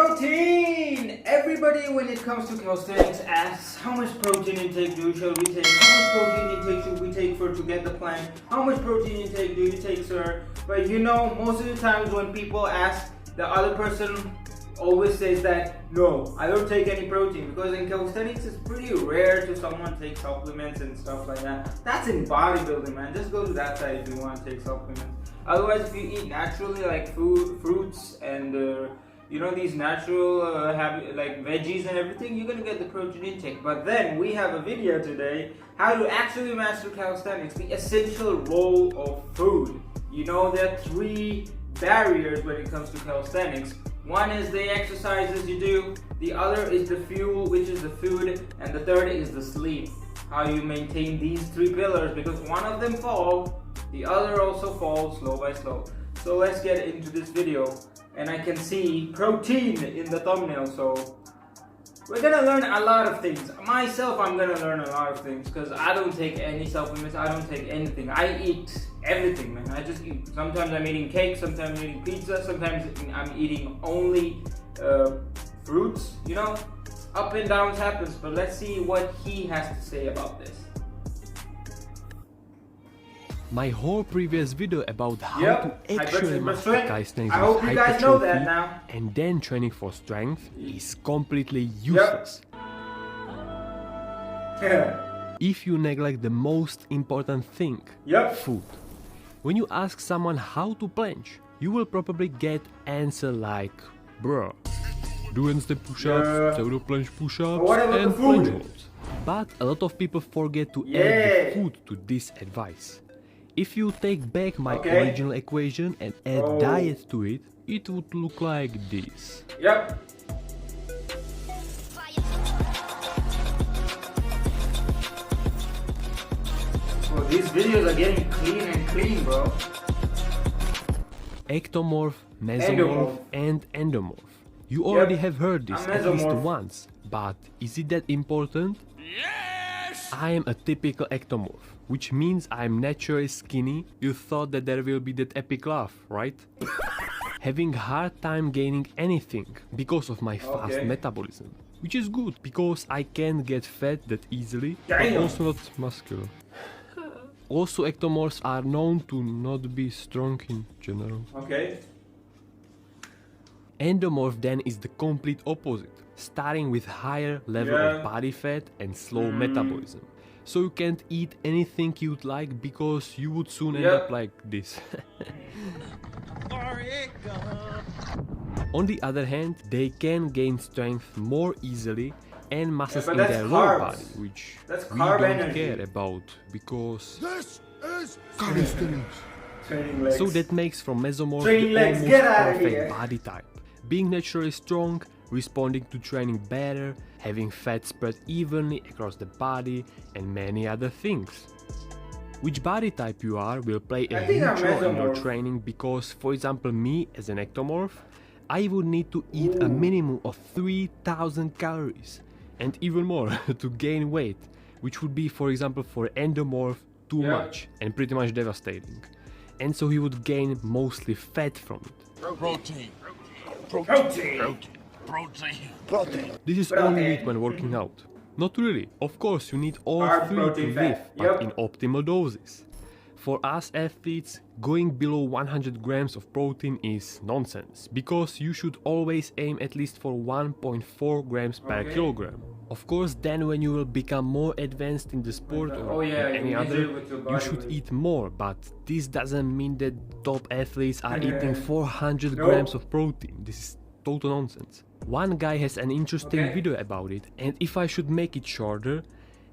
Protein! Everybody, when it comes to calisthenics, asks how much protein intake shall we take? How much protein intake should we take to get the planche? How much protein intake do you take, sir? But you know, most of the times when people ask, the other person always says that, no, I don't take any protein, because in calisthenics it's pretty rare to someone take supplements and stuff like that. That's in bodybuilding, man. Just go to that side if you want to take supplements. Otherwise, if you eat naturally, like fruits and you know, these natural like veggies and everything, you're gonna get the protein intake. But then we have a video today, how to actually master calisthenics, the essential role of food. You know, there are 3 barriers when it comes to calisthenics. One is the exercises you do, the other is the fuel, which is the food, and the third is the sleep. How you maintain these 3 pillars, because one of them falls, the other also falls slow by slow. So let's get into this video. And I can see protein in the thumbnail, so we're gonna learn a lot of things. Myself, I'm gonna learn a lot of things, because I don't take any supplements, I don't take anything. I eat everything, man. I just eat. Sometimes I'm eating cake, sometimes I'm eating pizza, sometimes I'm eating only fruits, you know? Up and downs happens, but let's see what he has to say about this. My whole previous video about how to actually master calisthenics I hope you guys know that now. And then training for strength is completely useless. If you neglect the most important thing, food. When you ask someone how to planche, you will probably get answer like, bruh, do handstand push-ups, pseudo planche push-ups, and planche holds. But a lot of people forget to add the food to this advice. If you take back my original equation and add diet to it, it would look like this. Well, these videos are getting clean and clean, bro. Ectomorph, mesomorph, and endomorph. You already have heard this at least once, but is it that important? Yes! I am a typical ectomorph, which means I'm naturally skinny. You thought that there will be that epic laugh, right? Having hard time gaining anything because of my fast metabolism, which is good because I can't get fat that easily, but also not muscular. Also, ectomorphs are known to not be strong in general. Endomorph then is the complete opposite, starting with higher level of body fat and slow metabolism. So you can't eat anything you'd like because you would soon end up like this. On the other hand, they can gain strength more easily and muscles in their lower body, which we don't care about because this is calisthenics. So that makes from mesomorph the almost perfect body type. Being naturally strong, responding to training better, having fat spread evenly across the body, and many other things. Which body type you are will play a huge role in your training because, for example, me as an ectomorph, I would need to eat a minimum of 3000 calories and even more to gain weight, which would be, for example, for endomorph too much and pretty much devastating. And so he would gain mostly fat from it. Protein. This is all you need when working out. Not really. Of course, you need all 3 to live, but in optimal doses. For us athletes, going below 100 grams of protein is nonsense, because you should always aim at least for 1.4 grams per kilogram. Of course, then when you will become more advanced in the sport or any other, you should eat more, but this doesn't mean that top athletes are eating 400 grams of protein. This is total nonsense. One guy has an interesting video about it, and if I should make it shorter,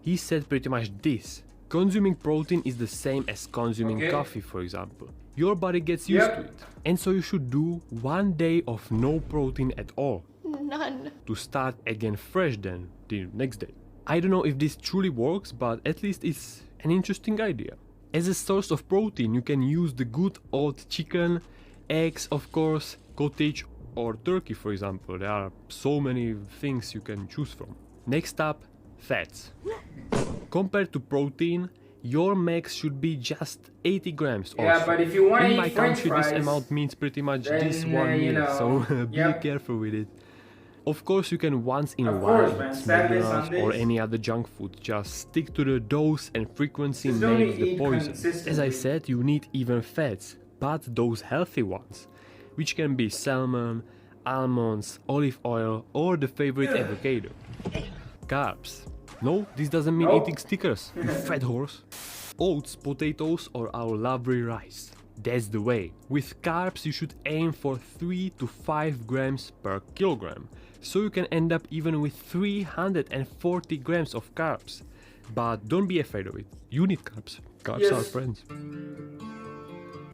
he said pretty much this. Consuming protein is the same as consuming coffee, for example. Your body gets used to it. And so you should do 1 day of no protein at all. None. To start again fresh then, the next day. I don't know if this truly works, but at least it's an interesting idea. As a source of protein, you can use the good old chicken, eggs of course, cottage or turkey for example. There are so many things you can choose from. Next up, fats. Compared to protein, your max should be just 80 grams also. Yeah, but if you want to eat in my French country fries, this amount means pretty much this 1 meal, so be careful with it. Of course, you can once in a Of while course, man. eat Saturday, McDonald's or Sundays. any other junk food. Just stick to the dose and frequency Just only makes the eat poison. consistently. As I said, you need even fats, but those healthy ones, which can be salmon, almonds, olive oil, or the favorite avocado. Carbs. No, this doesn't mean Nope. eating stickers, you fat horse. Oats, potatoes, or our lovely rice. That's the way. With carbs you should aim for 3 to 5 grams per kilogram. So you can end up even with 340 grams of carbs. But don't be afraid of it. You need carbs. Carbs Yes. are friends.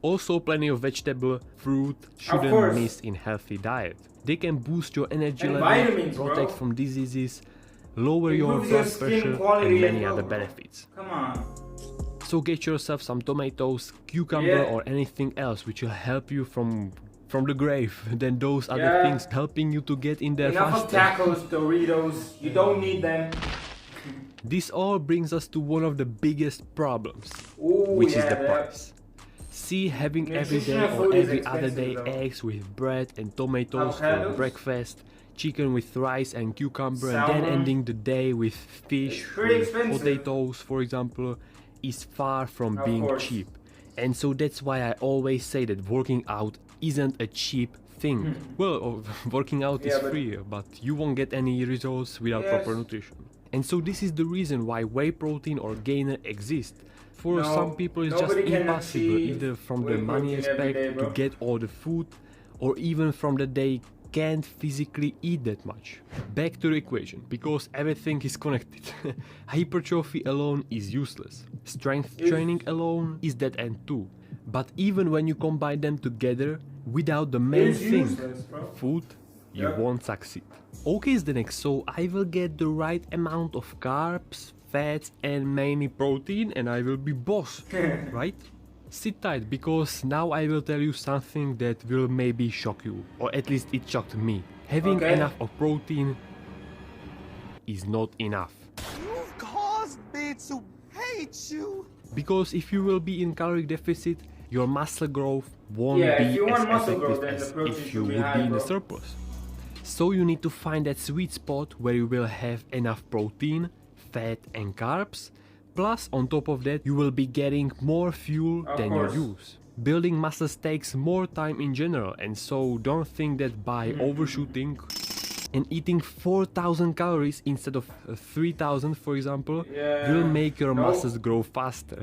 Also plenty of vegetable, fruit shouldn't course. miss in healthy diet. They can boost your energy And level, vitamins, protect bro. from diseases, lower your Improves your blood skin pressure quality and as many well, other bro. benefits. Come on. So get yourself some tomatoes, cucumber Yeah. or anything else which will help you from the grave. Then those other Yeah. things helping you to get in there Enough of faster. tacos, Doritos. You don't need them. This all brings us to one of the biggest problems, Ooh, which is yeah, the that- price. See, having every day Nutritional or food is every other day expensive, though. eggs with bread and tomatoes for Avocados? breakfast, chicken with rice and cucumber, and then Salmon. ending the day with fish, It's pretty with expensive. potatoes, for example, is far from Of being course. cheap. And so that's why I always say that working out isn't a cheap thing. Well, working out is Yeah, but- free, but you won't get any results without Yes. proper nutrition. And so this is the reason why whey protein or gainer exists. For No, some people it's just nobody can impossible, achieve either from whey the money protein every aspect day, to bro. get all the food, or even from that they can't physically eat that much. Back to the equation, because everything is connected. Hypertrophy alone is useless. Strength Yes. training alone is dead end too. But even when you combine them together, without the main It's thing, useless, bro. food, you Yep. won't succeed. Okay, is the next, so I will get the right amount of carbs, fats and mainly protein and I will be boss, right? Sit tight, because now I will tell you something that will maybe shock you, or at least it shocked me. Having Okay. enough of protein is not enough. You've caused me to hate you. Because if you will be in caloric deficit, your muscle growth won't Yeah, be if you as want muscle effective growth, then the as protein if you should be would high, be in a bro. surplus. So you need to find that sweet spot where you will have enough protein, fat and carbs, plus on top of that you will be getting more fuel Of than course. you use. Building muscles takes more time in general, and so don't think that by overshooting and eating 4,000 calories instead of 3,000 for example Yeah. will make your Nope. muscles grow faster.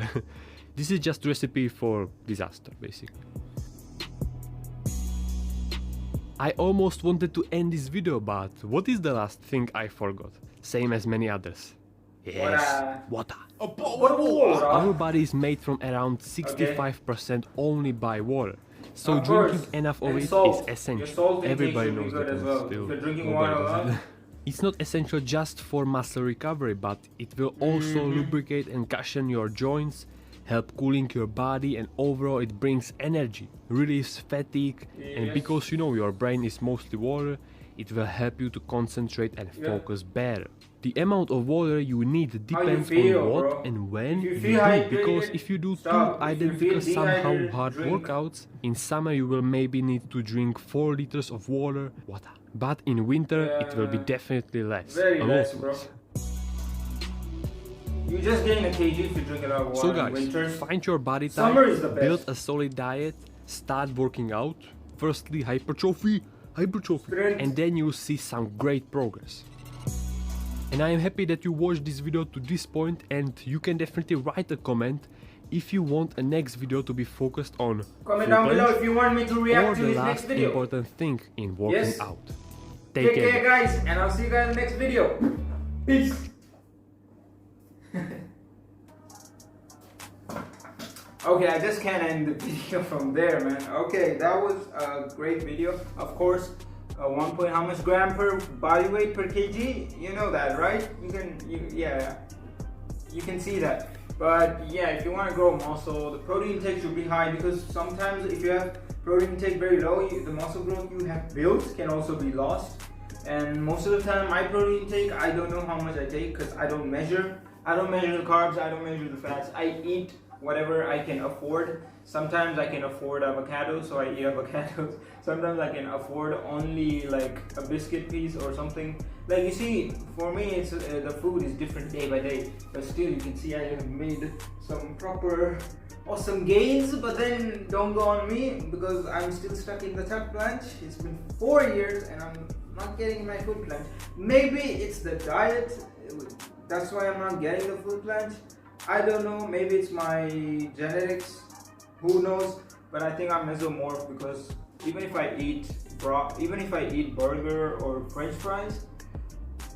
This is just recipe for disaster basically. I almost wanted to end this video, but what is the last thing I forgot? Same as many others. Yes, water. Water. Our body is made from around 65% only by water. So Of drinking course. enough of And it salt. is Your essential. salt intake Everybody should be knows good that, as and well. still If you're drinking nobody water a does lot. it. It's not essential just for muscle recovery, but it will also lubricate and cushion your joints, help cooling your body, and overall it brings energy, relieves fatigue, and Yes. because you know your brain is mostly water, it will help you to concentrate and Yeah. focus better. The amount of water you need How you depends feel, on what bro. and when If you you feel do, hydrated, because if you do stop. two If you identical feel somehow dehydrated, hard drink. workouts, in summer you will maybe need to drink 4 liters of water, but in winter it will be Yeah. definitely less, Very a less, lot bro. less. You just gain a kg if you drink a lot of water So in guys, winter. find your body type, Summer is the best. build a solid diet, start working out, firstly hypertrophy, Strength. and then you'll see some great progress. And I am happy that you watched this video to this point, and you can definitely write a comment if you want a next video to be focused on Comment full down below planche if you want me to or react to the this last next video. important thing in working Yes. out. Take care guys, and I'll see you guys in the next video. Peace. Okay, I just can't end the video from there, man. Okay, that was a great video. Of course, 1 point how much gram per body weight per kg? You know that, right? Yeah, you can see that. But yeah, if you want to grow muscle, the protein intake should be high, because sometimes if you have protein intake very low, the muscle growth you have built can also be lost. And most of the time, my protein intake, I don't know how much I take because I don't measure. I don't measure the carbs, I don't measure the fats. I eat whatever I can afford. Sometimes I can afford avocados, so I eat avocados. sometimes I can afford only like a biscuit piece or something. Like you see, for me, it's the food is different day by day, but still you can see I have made some proper awesome gains. But then don't go on me because I'm still stuck in the third planche. It's been 4 years and I'm not getting my food planche. Maybe it's the diet, that's why I'm not getting the food planche. I don't know, maybe it's my genetics, who knows. But I think I'm mesomorph because even if I eat burger or french fries,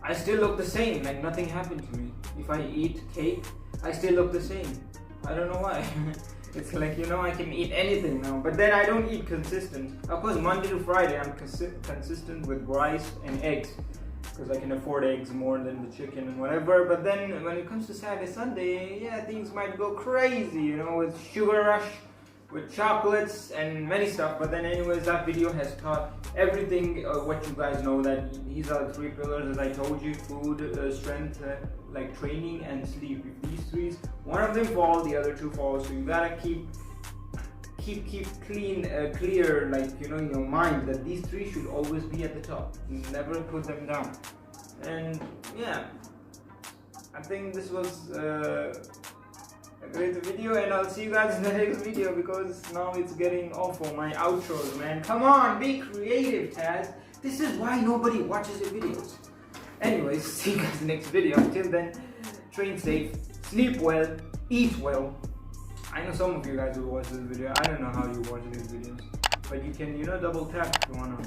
I still look the same, like nothing happened to me. If I eat cake, I still look the same. I don't know why. It's like, you know, I can eat anything now, but then I don't eat consistent. Of course, Monday to Friday, I'm consistent with rice and eggs because I can afford eggs more than the chicken and whatever. But then when it comes to Saturday, Sunday, yeah, things might go crazy, you know, with sugar rush, with chocolates and many stuff. But then anyways, that video has taught everything what you guys know, that these are the 3 pillars as I told you: food, strength, like training, and sleep. If these 3, one of them fall, the other 2 fall. So you gotta keep clear, like, you know, in your mind that these 3 should always be at the top. Never put them down. And yeah, I think this was a great video, and I'll see you guys in the next video because now it's getting awful, my outros, man. Come on, be creative, Taz. This is why nobody watches your videos. Anyways, see you guys in the next video. Until then, train safe, sleep well, eat well. I know some of you guys will watch this video. I don't know how you watch these videos, but you can, you know, double tap if you wanna.